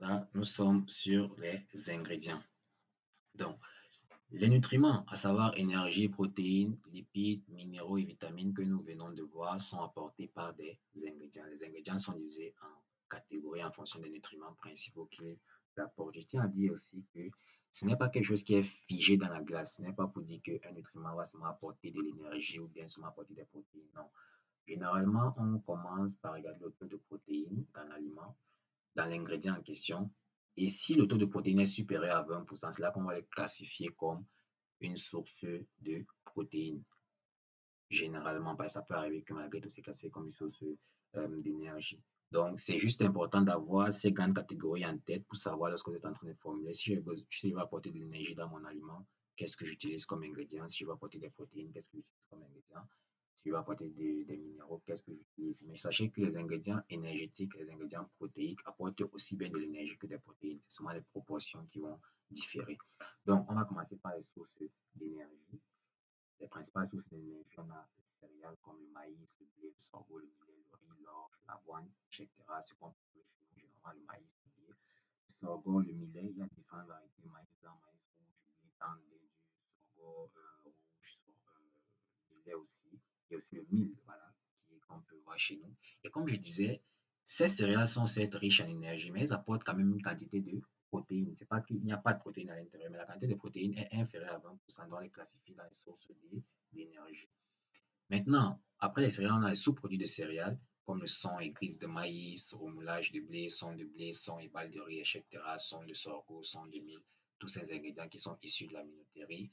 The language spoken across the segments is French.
Là, nous sommes sur les ingrédients. Donc, les nutriments, à savoir énergie, protéines, lipides, minéraux et vitamines que nous venons de voir sont apportés par des ingrédients. Les ingrédients sont divisés en catégories en fonction des nutriments principaux qu'ils apportent. Je tiens à dire aussi que ce n'est pas quelque chose qui est figé dans la glace. Ce n'est pas pour dire qu'un nutriment va seulement apporter de l'énergie ou bien seulement apporter des protéines. Non. Généralement, on commence par regarder le taux de protéines dans l'aliment, dans l'ingrédient en question. Et si le taux de protéines est supérieur à 20%, c'est là qu'on va le classifier comme une source de protéines. Généralement, parce que ça peut arriver que malgré tout, c'est classifié comme une source d'énergie. Donc, c'est juste important d'avoir ces grandes catégories en tête pour savoir lorsque vous êtes en train de formuler si je vais apporter de l'énergie dans mon aliment, qu'est-ce que j'utilise comme ingrédient. Si je vais apporter des protéines, qu'est-ce que j'utilise comme ingrédient. Si je vais apporter des minéraux, qu'est-ce que j'utilise. Mais sachez que les ingrédients énergétiques, les ingrédients protéiques apportent aussi bien de l'énergie que des protéines. C'est seulement les proportions qui vont différer. Donc, on va commencer par les sources d'énergie. Les principales sources d'énergie, on a les céréales comme le maïs, le blé, le sorgho, le millet, le riz, l'orge, l'avoine, etc. Ce qu'on trouve chez nous, généralement le maïs, le blé, le sorgho, le millet. Il y a différentes variétés, maïs blanc, maïs rouge, millet tendé, du sorgho rouge, millet aussi. Il y a aussi le mil, voilà, qu'on peut voir chez nous. Et comme je disais, ces céréales sont certes riches en énergie, mais elles apportent quand même une quantité de protéines. C'est pas qu'il n'y a pas de protéines à l'intérieur, mais la quantité de protéines est inférieure à 20%, donc on les classifie dans les sources d'énergie. Maintenant, après les céréales, on a les sous-produits de céréales, comme le son et grits de maïs, remoulage de blé, son et balles de riz, etc., son de sorgho, son de mil, tous ces ingrédients qui sont issus de la minoterie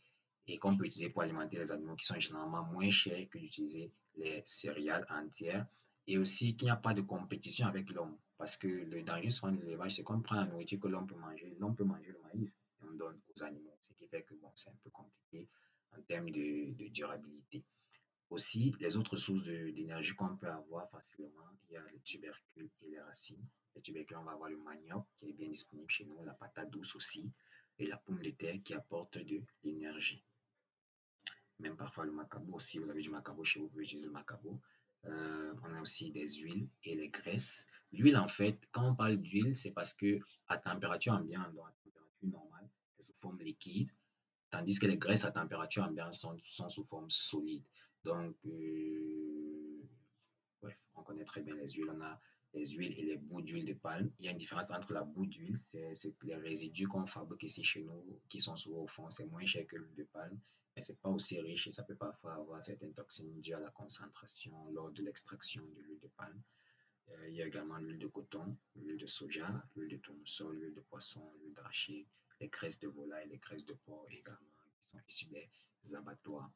et qu'on peut utiliser pour alimenter les animaux qui sont généralement moins chers que d'utiliser les céréales entières. Et aussi qu'il n'y a pas de compétition avec l'homme. Parce que le danger souvent de l'élevage, c'est qu'on prend la nourriture que l'homme peut manger. L'homme peut manger le maïs et on donne aux animaux. Ce qui fait que bon, c'est un peu compliqué en termes de durabilité. Aussi, les autres sources d'énergie qu'on peut avoir facilement, il y a les tubercules et les racines. Les tubercules, on va avoir le manioc qui est bien disponible chez nous, la patate douce aussi, et la pomme de terre qui apporte de l'énergie. Même parfois le macabo, si vous avez du macabo chez vous, vous pouvez utiliser le macabo. On a aussi des huiles et les graisses. L'huile, en fait, quand on parle d'huile, c'est parce que à température ambiante, donc à température normale, c'est sous forme liquide, tandis que les graisses à température ambiante sont sous forme solide. Donc, bref, on connaît très bien les huiles. On a les huiles et les bouts d'huile de palme. Il y a une différence entre la boue d'huile, c'est les résidus qu'on fabrique ici chez nous, qui sont souvent au fond, c'est moins cher que l'huile de palme, mais c'est pas aussi riche et ça peut parfois avoir certaines toxines dues à la concentration lors de l'extraction de l'huile de palme. Il y a également l'huile de coton, l'huile de soja, l'huile de tournesol, l'huile de poisson, l'huile d'arachide, les graisses de volaille, les graisses de porc également, qui sont issues des abattoirs.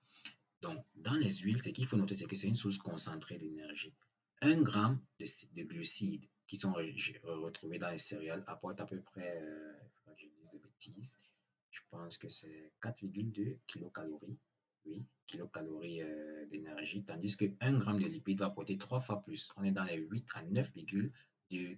Donc, dans les huiles, ce qu'il faut noter, c'est que c'est une source concentrée d'énergie. 1 gramme de glucides qui sont retrouvés dans les céréales apporte à peu près, il ne faut pas que je dise de bêtises, je pense que c'est 4,2 kilocalories, oui, kilocalories d'énergie, tandis que 1 gramme de lipides va apporter 3 fois plus. On est dans les 8 à 9,2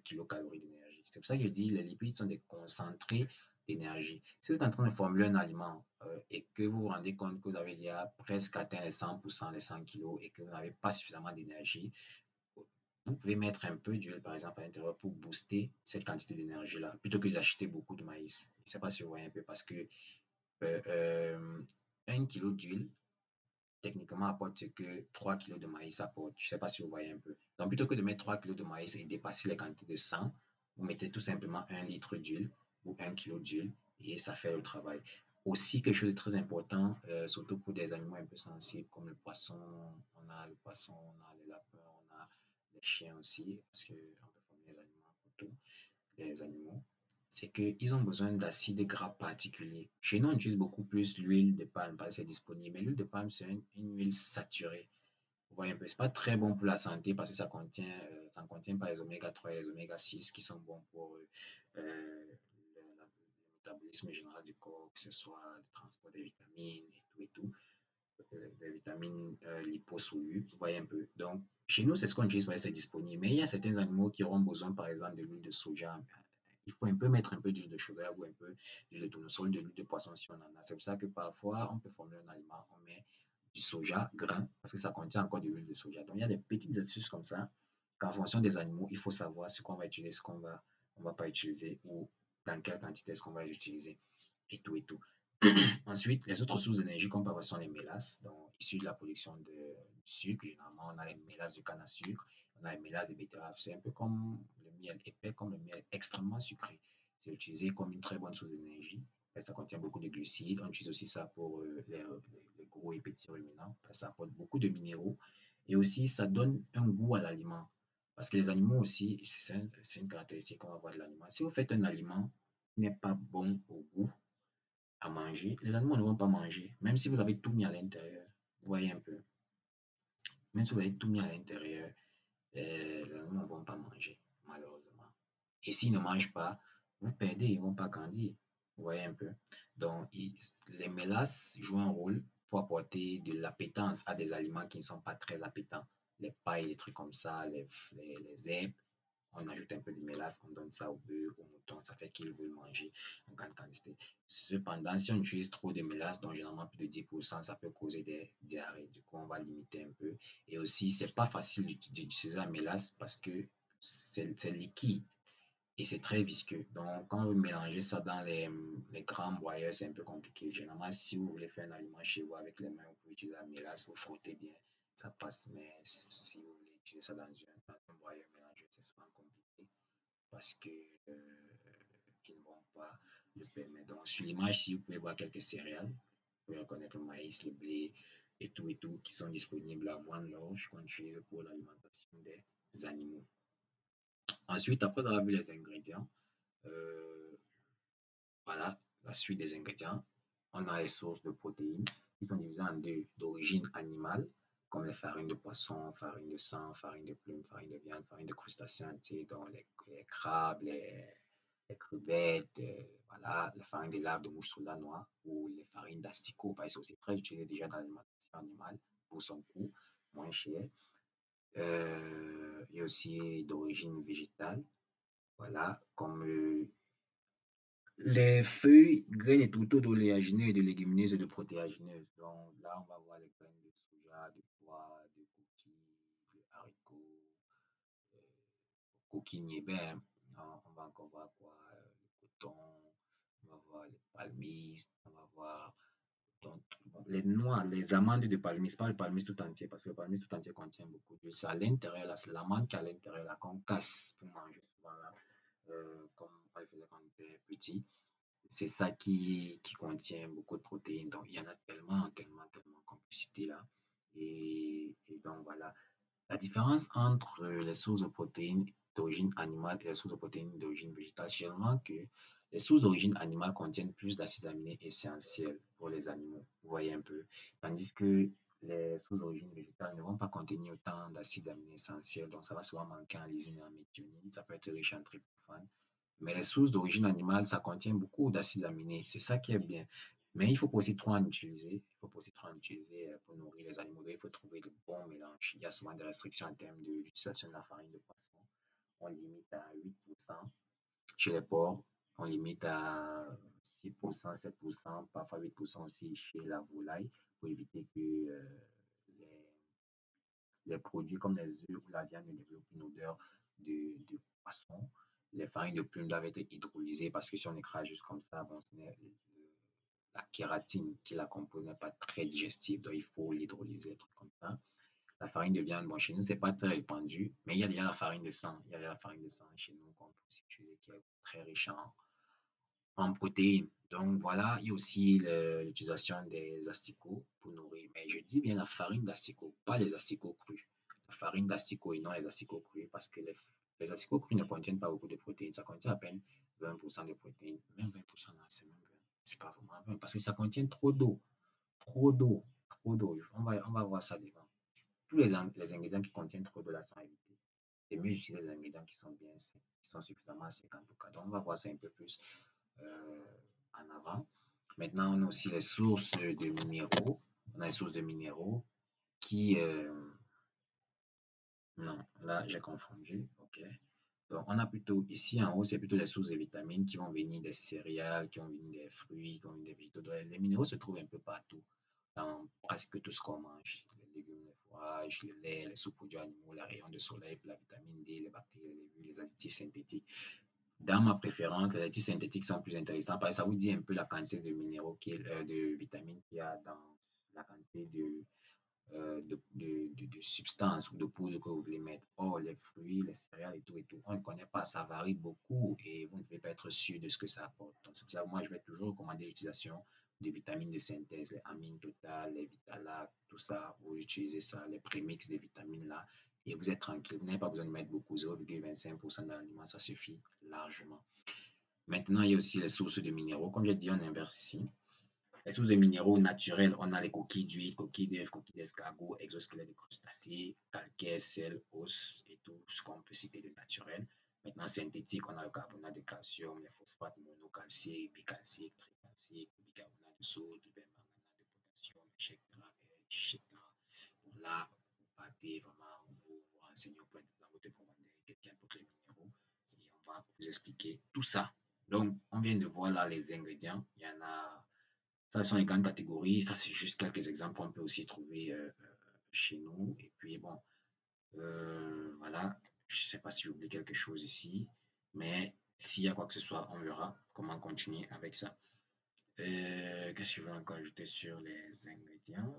kilocalories d'énergie. C'est pour ça que je dis que les lipides sont des concentrés d'énergie. Si vous êtes en train de formuler un aliment et que vous vous rendez compte que vous avez déjà presque atteint les 100%, les 100 kilos et que vous n'avez pas suffisamment d'énergie, vous pouvez mettre un peu d'huile, par exemple, à l'intérieur pour booster cette quantité d'énergie-là, plutôt que d'acheter beaucoup de maïs. Je ne sais pas si vous voyez un peu, parce que euh, euh, 1 kilo d'huile, techniquement, apporte ce que 3 kilos de maïs apporte. Je ne sais pas si vous voyez un peu. Donc, plutôt que de mettre 3 kilos de maïs et dépasser les quantités de sang, vous mettez tout simplement 1 litre d'huile ou 1 kilo d'huile et ça fait le travail. Aussi, quelque chose de très important, surtout pour des animaux un peu sensibles comme le poisson, on a le poisson, on a les lapins, on a les chiens aussi, parce qu'on peut former les animaux pour tout, les animaux, c'est qu'ils ont besoin d'acides gras particuliers. Chez nous, on utilise beaucoup plus l'huile de palme parce que c'est disponible. Mais l'huile de palme, c'est une huile saturée. Vous voyez un peu, c'est pas très bon pour la santé parce que ça ne contient pas les oméga 3 et les oméga 6 qui sont bons pour le métabolisme général du corps, que ce soit le transport des vitamines et tout, des vitamines liposolubles. Vous voyez un peu. Donc, chez nous, c'est ce qu'on utilise parce que c'est disponible. Mais il y a certains animaux qui auront besoin, par exemple, de l'huile de soja. Il faut un peu mettre un peu d'huile de soja ou un peu d'huile de tournesol, de l'huile de poisson si on en a. C'est pour ça que parfois, on peut former un aliment, on met du soja grain parce que ça contient encore de l'huile de soja. Donc, il y a des petites astuces comme ça qu'en fonction des animaux, il faut savoir ce qu'on va utiliser, ce qu'on va on ne va pas utiliser ou dans quelle quantité est-ce qu'on va les utiliser et tout et tout. Ensuite, les autres sources d'énergie qu'on peut avoir sont les mélasses, donc issues de la production de sucre. Généralement, on a les mélasses de canne à sucre, on a les mélasses de betterave. C'est un peu comme le miel épais, comme le miel extrêmement sucré. C'est utilisé comme une très bonne source d'énergie. Ça contient beaucoup de glucides. On utilise aussi ça pour les gros et petits ruminants. Ça apporte beaucoup de minéraux. Et aussi, ça donne un goût à l'aliment. Parce que les animaux aussi, c'est une caractéristique qu'on va voir de l'aliment. Si vous faites un aliment qui n'est pas bon au goût, à manger, les animaux ne vont pas manger, même si vous avez tout mis à l'intérieur. Vous voyez un peu. Même si vous avez tout mis à l'intérieur, les animaux ne vont pas manger, malheureusement. Et s'ils ne mangent pas, vous perdez, ils ne vont pas grandir. Vous voyez un peu. Donc, les mélasses jouent un rôle pour apporter de l'appétence à des aliments qui ne sont pas très appétants. Les pailles, les trucs comme ça, les herbes, on ajoute un peu de mélasse, on donne ça au bœuf, au mouton, ça fait qu'ils veulent manger en grande quantité. Cependant, si on utilise trop de mélasse, donc généralement plus de 10%, ça peut causer des diarrhées. Du coup, on va limiter un peu. Et aussi, c'est pas facile d'utiliser la mélasse parce que c'est liquide et c'est très visqueux. Donc, quand vous mélangez ça dans les grands broyeurs, c'est un peu compliqué. Généralement, si vous voulez faire un aliment chez vous avec les mains, vous pouvez utiliser la mélasse, vous frottez bien, ça passe. Mais si vous voulez utiliser ça dans un broyeur mélangé, c'est souvent compliqué parce que ils ne vont pas le permettre. Donc, sur l'image, si vous pouvez voir quelques céréales, vous pouvez reconnaître le maïs, le blé et tout, qui sont disponibles à vendre l'orge qu'on utilise pour l'alimentation des animaux. Ensuite, après avoir vu les ingrédients, euh, voilà la suite des ingrédients. On a les sources de protéines qui sont divisées en deux, d'origine animale, comme les farines de poisson, farine de sang, farine de plume, farine de viande, farine de crustacés dont les crabes, les crevettes, voilà, la farine de larves de mouche sous la noix ou les farines d'asticots, parce que c'est aussi très utilisé déjà dans l'alimentation animale pour son coût moins cher. Et aussi d'origine végétale, voilà, comme les feuilles, graines et tourteaux d'oléagineux et de légumineuses et de protéagineuses. Donc là, on va voir les graines de soja, de pois, de coquilles, de haricots, euh, coquilles niébin. On va encore voir quoi, le coton, on va voir les palmistes, on va voir donc, bon, les noix, les amandes de palmis, pas le palmis tout entier, parce que le palmis tout entier contient beaucoup d'huile. C'est à l'intérieur, là, c'est l'amande qui est à l'intérieur, là, qu'on casse pour manger souvent, là, comme on le faisait quand on était petit. C'est ça qui contient beaucoup de protéines. Donc, il y en a tellement qu'on peut citer là. Et donc, voilà. La différence entre les sources de protéines d'origine animale et les sources de protéines d'origine végétale, c'est généralement que les sources d'origine animale contiennent plus d'acides aminés essentiels pour les animaux. Vous voyez un peu. Tandis que les sources d'origine végétale ne vont pas contenir autant d'acides aminés essentiels. Donc, ça va souvent manquer en lysine et en méthionine. Ça peut être riche en tryptophane. Mais les sources d'origine animale, ça contient beaucoup d'acides aminés. C'est ça qui est bien. Mais il faut pas aussi trop en utiliser. Il faut pas aussi trop en utiliser pour nourrir les animaux. Il faut trouver le bon mélange. Il y a souvent des restrictions en termes de l'utilisation de la farine de poisson. On limite à 8% chez les porcs. On limite à 6%, 7%, parfois 8% aussi chez la volaille pour éviter que les, les produits comme les œufs ou la viande ne développent une odeur de poisson. Les farines de plume doivent être hydrolysées parce que si on écrase juste comme ça, bon, la kératine qui la compose n'est pas très digestive, donc il faut l'hydrolyser, des trucs comme ça. La farine de viande, bon, chez nous, c'est pas très répandu, mais il y a déjà la farine de sang. Il y a la farine de sang chez nous qu'on peut aussi utiliser, qui est très riche en protéines. Donc voilà, il y a aussi l'utilisation des asticots pour nourrir. Mais je dis bien la farine d'asticot, pas les asticots crus. La farine d'asticot et non les asticots crus, parce que les asticots crus ne contiennent pas beaucoup de protéines. Ça contient à peine 20% de protéines. Même 20%, c'est même 20. C'est pas vraiment 20, parce que ça contient trop d'eau. Trop d'eau. Trop d'eau. On va voir ça devant. Tous les ingrédients qui contiennent trop d'eau là sont évités. C'est mieux d'utiliser les ingrédients qui sont bien secs, qui sont suffisamment secs en tout cas. Donc on va voir ça un peu plus en avant. Maintenant, on a aussi les sources de minéraux. On a les sources de minéraux qui... non, là, j'ai confondu. OK. Donc, on a plutôt, ici en haut, c'est plutôt les sources de vitamines qui vont venir des céréales, qui vont venir des fruits, qui vont venir des végétaux. Donc, les minéraux se trouvent un peu partout, dans presque tout ce qu'on mange. Les légumes, les fourrages, le lait, les sous-produits animaux, les rayons de soleil pour la vitamine D, les bactéries, les légumes, les additifs synthétiques. Dans ma préférence, les laitiers synthétiques sont plus intéressants parce que ça vous dit un peu la quantité de minéraux, de vitamines qu'il y a dans la quantité de substances ou de poudre que vous voulez mettre. Or, les fruits, les céréales et tout, on ne connaît pas, ça varie beaucoup et vous ne pouvez pas être sûr de ce que ça apporte. Donc, c'est pour ça que moi, je vais toujours recommander l'utilisation de vitamines de synthèse, les amines totales, les Vitalac, tout ça. Vous utilisez ça, les prémix des vitamines là, et vous êtes tranquille. Vous n'avez pas besoin de mettre beaucoup, 0,25% dans l'aliment, ça suffit largement. Maintenant, il y a aussi les sources de minéraux. Comme je dit, on inverse ici. Les sources de minéraux naturels, on a les coquilles d'huile, coquilles d'œufs, coquilles d'escargot, exosquelettes de crustacés, calcaire, sel, os et tout ce qu'on peut citer de naturel. Maintenant, synthétique, on a le carbonate de calcium, les phosphates monocalciques, bicalciques, tricalciques, bicarbonate de soude, du permanganate de potassium, etc., etc. Bon, là, vous partez vraiment, vous renseignez auprès dans votre provider quelqu'un pour les minéraux et on va vous expliquer tout ça. Donc, on vient de voir là les ingrédients. Il y en a ça, ce sont les grandes catégories. Ça, c'est juste quelques exemples qu'on peut aussi trouver chez nous. Et puis, bon, voilà. Je ne sais pas si j'oublie quelque chose ici. Mais s'il y a quoi que ce soit, on verra comment continuer avec ça. Qu'est-ce que je veux encore ajouter sur les ingrédients?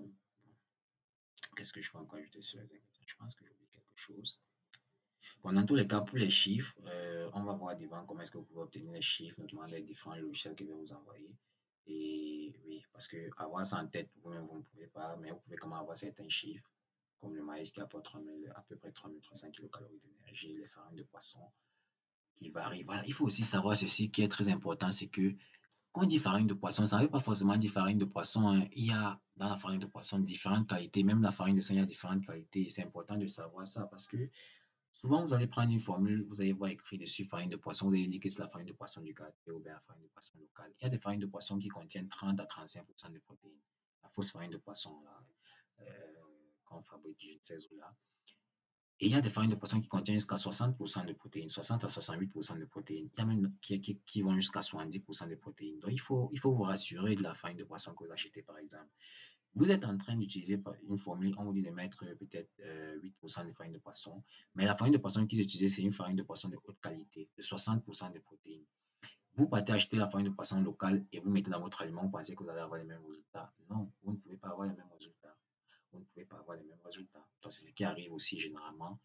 Qu'est-ce que je peux encore ajouter sur les ingrédients? Je pense que j'oublie quelque chose. Bon, dans tous les cas, pour les chiffres, on va voir devant comment est-ce que vous pouvez obtenir les chiffres, notamment les différents logiciels que je vais vous envoyer. Et oui, parce que avoir ça en tête, vous-même, vous ne pouvez pas, mais vous pouvez comment avoir certains chiffres, comme le maïs qui apporte à peu près 3300 kilocalories d'énergie, les farines de poisson qui varient. Voilà. Il faut aussi savoir ceci qui est très important, c'est que quand on dit farine de poisson, ça ne veut pas forcément dire farine de poisson, hein. Il y a dans la farine de poisson différentes qualités, même la farine de sang, il y a différentes qualités. C'est important de savoir ça parce que souvent, vous allez prendre une formule, vous allez voir écrit dessus farine de poisson, vous allez dire que c'est la farine de poisson du quartier ou bien la farine de poisson locale. Il y a des farines de poisson qui contiennent 30 à 35% de protéines. La fausse farine de poisson, là, qu'on fabrique, je ne sais où là. Et il y a des farines de poisson qui contiennent jusqu'à 60% de protéines, 60 à 68% de protéines. Il y a même qui vont jusqu'à 70% de protéines. Donc, il faut vous rassurer de la farine de poisson que vous achetez, par exemple. Vous êtes en train d'utiliser une formule, on vous dit de mettre peut-être 8% de farine de poisson, mais la farine de poisson qu'ils utilisent, c'est une farine de poisson de haute qualité, de 60% de protéines. Vous partez acheter la farine de poisson locale et vous mettez dans votre aliment, vous pensez que vous allez avoir les mêmes résultats. Non, vous ne pouvez pas avoir les mêmes résultats. Vous ne pouvez pas avoir les mêmes résultats. Donc, c'est ce qui arrive aussi généralement.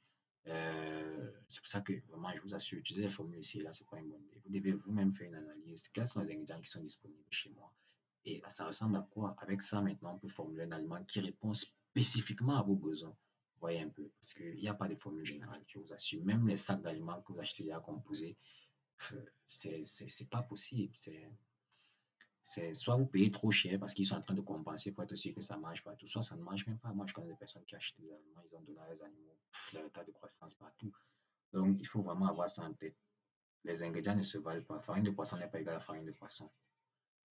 C'est pour ça que vraiment, je vous assure, utiliser les formules ici, là, c'est pas une bonne idée. Vous devez vous-même faire une analyse. Quels sont les ingrédients qui sont disponibles chez moi? Et ça ressemble à quoi? Avec ça, maintenant, on peut formuler un aliment qui répond spécifiquement à vos besoins. Vous voyez un peu, parce qu'il n'y a pas de formule générale, je vous assure. Même les sacs d'aliments que vous achetez à composer, c'est pas possible. C'est soit vous payez trop cher parce qu'ils sont en train de compenser pour être sûr que ça marche partout, soit ça ne marche même pas. Moi, je connais des personnes qui achètent des aliments, ils ont donné à les animaux leur état de croissance partout. Donc, il faut vraiment avoir ça en tête. Les ingrédients ne se valent pas. Farine de poisson n'est pas égale à farine de poisson.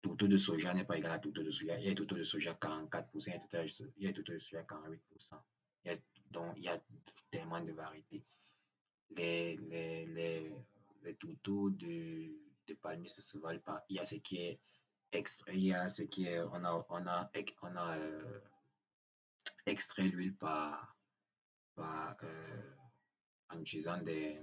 Tourteau de soja n'est pas égal à tourteau de soja. Il y a tourteau de soja 44%, il y a tourteau de soja 48%. Donc, il y a tellement de variétés. Les, les, les, les tourteaux de palmier, ça ne se valent pas. Il y a ce qui est extrait, il y a ce qui est, on a extrait l'huile en utilisant des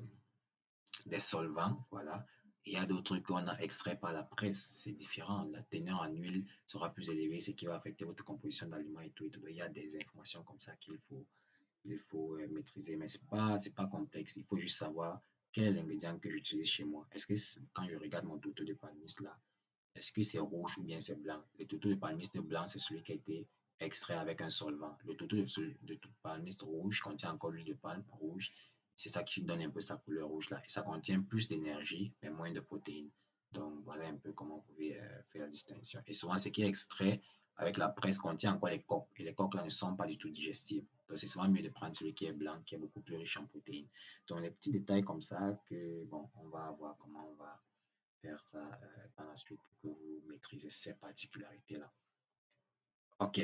solvants, voilà. Il y a d'autres trucs qu'on a extraits par la presse, c'est différent. La teneur en huile sera plus élevée, ce qui va affecter votre composition d'aliments et tout, et tout. Il y a des informations comme ça qu'il faut maîtriser, mais c'est pas complexe. Il faut juste savoir quel est l'ingrédient que j'utilise chez moi. Est-ce que quand je regarde mon tourteau de palmiste là, est-ce que c'est rouge ou bien c'est blanc? Le tourteau de palmiste blanc, c'est celui qui a été extrait avec un solvant. Le tourteau de palmiste rouge contient encore l'huile de palme rouge. C'est ça qui donne un peu sa couleur rouge là. Et ça contient plus d'énergie, mais moins de protéines. Donc voilà un peu comment vous pouvez faire la distinction. Et souvent, ce qui est extrait avec la presse contient encore les coques. Et les coques là ne sont pas du tout digestibles. Donc c'est souvent mieux de prendre celui qui est blanc, qui est beaucoup plus riche en protéines. Donc les petits détails comme ça que, bon, on va voir comment on va faire ça par la suite pour que vous maîtrisez ces particularités-là. OK.